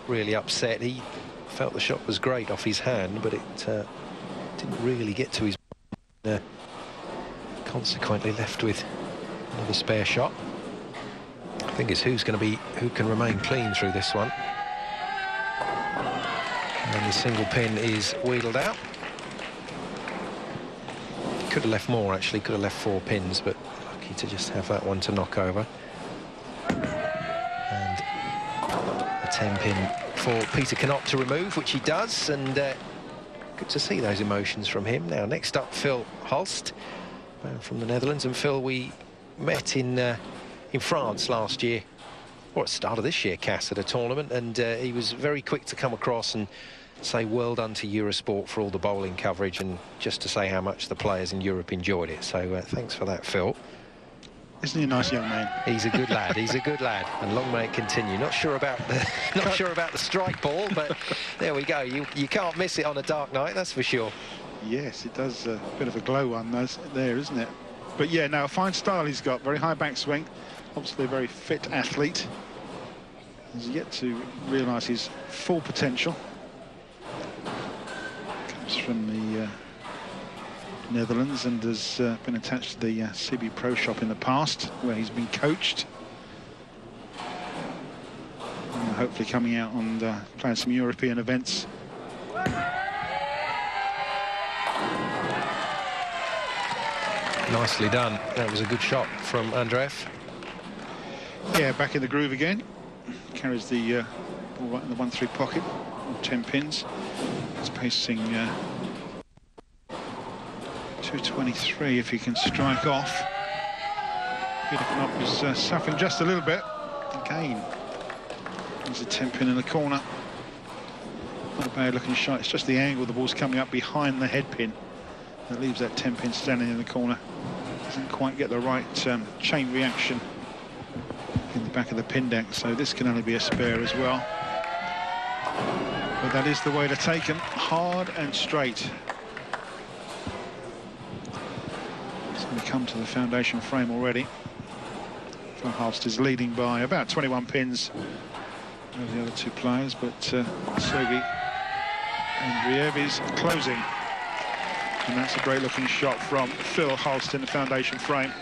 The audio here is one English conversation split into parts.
really upset. He felt the shot was great off his hand, but it didn't really get to his... consequently left with another spare shot. I think it's who can remain clean through this one. And the single pin is wheedled out. Could have left more, actually. Could have left 4 pins, but lucky to just have that one to knock over. And a 10-pin for Peter Knop to remove, which he does, and good to see those emotions from him. Now, next up, Phil Hulst, from the Netherlands. And Phil, we met in France last year, or at the start of this year, Cass, at a tournament, and he was very quick to come across and say well done to Eurosport for all the bowling coverage, and just to say how much the players in Europe enjoyed it. So thanks for that, Phil. Isn't he a nice young man? He's a good lad. He's a good lad, and long may it continue. Not sure about the strike ball, but there we go. You can't miss it on a dark night, that's for sure. Yes, it does a bit of a glow one there, isn't it? But yeah, now a fine style he's got. Very high backswing. Obviously a very fit athlete. He's yet to realise his full potential. Comes from the Netherlands and has been attached to the CB Pro Shop in the past, where he's been coached. And hopefully coming out and playing some European events. Nicely done. That was a good shot from Andreev. Yeah, back in the groove again. Carries the ball right in the 1-3 pocket. 10 pins. He's pacing 223 if he can strike off. Peter Knop is suffering just a little bit. Again, there's a 10 pin in the corner. Not a bad looking shot. It's just the angle the ball's coming up behind the head pin that leaves that 10 pin standing in the corner. Doesn't quite get the right chain reaction in the back of the pin deck, so this can only be a spare as well. But that is the way to take him, hard and straight. It's going to come to the foundation frame already. Phil Hulst is leading by about 21 pins over the other 2 players, but Sergei Andreev is closing. And that's a great looking shot from Phil Hulst in the foundation frame.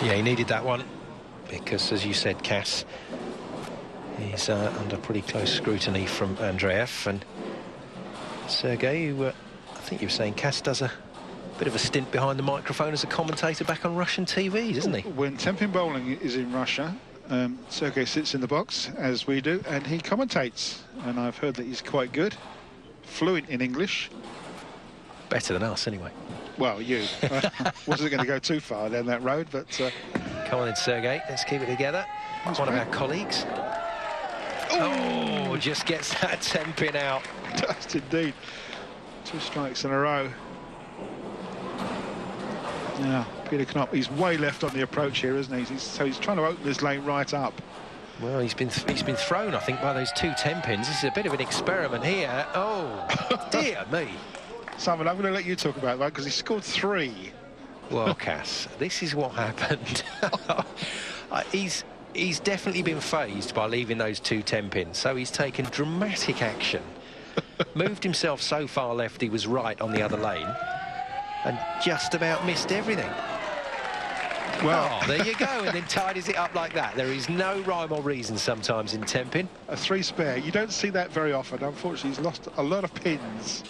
Yeah, he needed that one, because as you said, Cass, he's under pretty close scrutiny from Andreev. And Sergei, who I think you were saying, Cass does a bit of a stint behind the microphone as a commentator back on Russian TV, doesn't he? When 10-pin bowling is in Russia, Sergei sits in the box, as we do, and he commentates. And I've heard that he's quite good, fluent in English. Better than us, anyway. Well, you. Wasn't going to go too far down that road, but... Come on in, Sergei. Let's keep it together. One of our colleagues. Oh, just gets that 10-pin out. Does indeed. 2 strikes in a row. Now, Peter Knop, he's way left on the approach here, isn't he? So he's trying to open this lane right up. Well, he's been thrown, I think, by those 2 10-pins. This is a bit of an experiment here. Oh, dear me. Simon, I'm going to let you talk about that, because he scored 3. Well, Cass, this is what happened. He's definitely been phased by leaving those 2 10-pins, so he's taken dramatic action. Moved himself so far left he was right on the other lane, and just about missed everything. Well, there you go, and then tidies it up like that. There is no rhyme or reason sometimes in 10-pin. A 3 spare. You don't see that very often. Unfortunately, he's lost a lot of pins.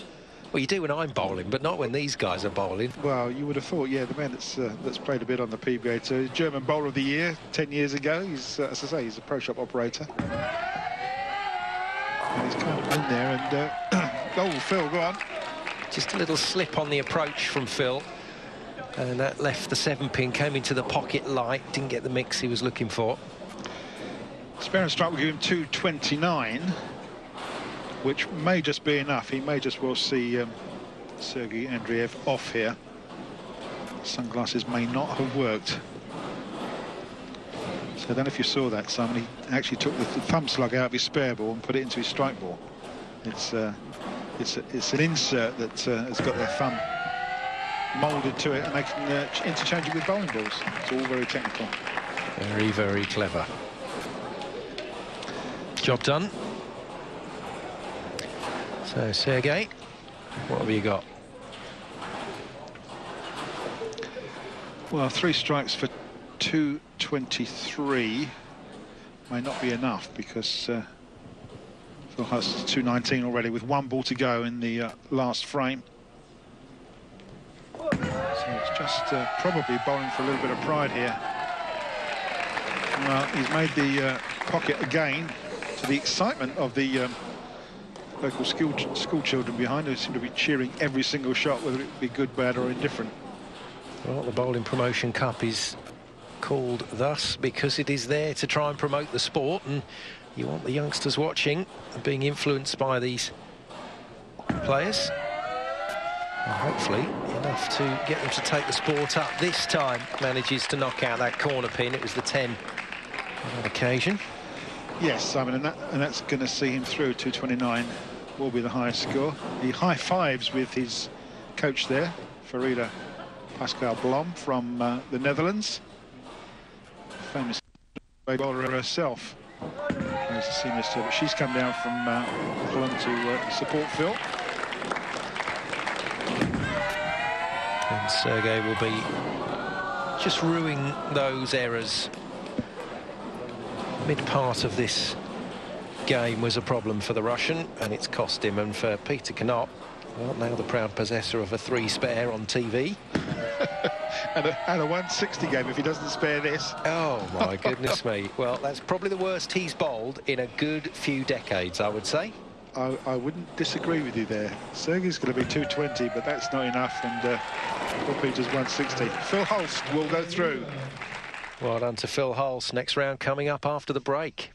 Well, you do when I'm bowling, but not when these guys are bowling. Well, you would have thought, yeah, the man that's played a bit on the PBA Tour, German Bowler of the Year 10 years ago. He's, as I say, he's a Pro Shop operator. And he's kind of been there, and oh, Phil, go on. Just a little slip on the approach from Phil, and that left the 7-pin, came into the pocket light, didn't get the mix he was looking for. Spare and strike will give him 229. Which may just be enough. He may just well see Sergei Andreev off here. Sunglasses may not have worked. So I don't know if you saw that, Simon. He actually took the thumb slug out of his spare ball and put it into his strike ball. It's an insert that has got their thumb moulded to it, and they can interchange it with bowling balls. It's all very technical. Very, very clever. Job done. So, Sergei, what have you got? Well, 3 strikes for 223 may not be enough, because Phil Hulst is 219 already with 1 ball to go in the last frame. So it's just probably bowling for a little bit of pride here. Well, he's made the pocket again, to the excitement of the local school children behind, who seem to be cheering every single shot, whether it be good, bad or indifferent. Well, the Bowling Promotion Cup is called thus because it is there to try and promote the sport, and you want the youngsters watching and being influenced by these players. And hopefully enough to get them to take the sport up. This time manages to knock out that corner pin. It was the 10 on that occasion. Yes, Simon, and that's going to see him through. 229 will be the highest score. He high fives with his coach there, Farida Pascal Blom from the Netherlands. Famous bowler herself. Plays the seamless tour, but she's come down from Eklund to support Phil. And Sergei will be just ruining those errors. Mid-part of this game was a problem for the Russian, and it's cost him. And for Peter Knott, well, now the proud possessor of a 3 spare on TV. and a 160 game if he doesn't spare this. Oh, my goodness me. Well, that's probably the worst he's bowled in a good few decades, I would say. I wouldn't disagree with you there. Sergei's going to be 220, but that's not enough, and Paul Peters 160. Phil Hulst will go through. Well done to Phil Hulst. Next round coming up after the break.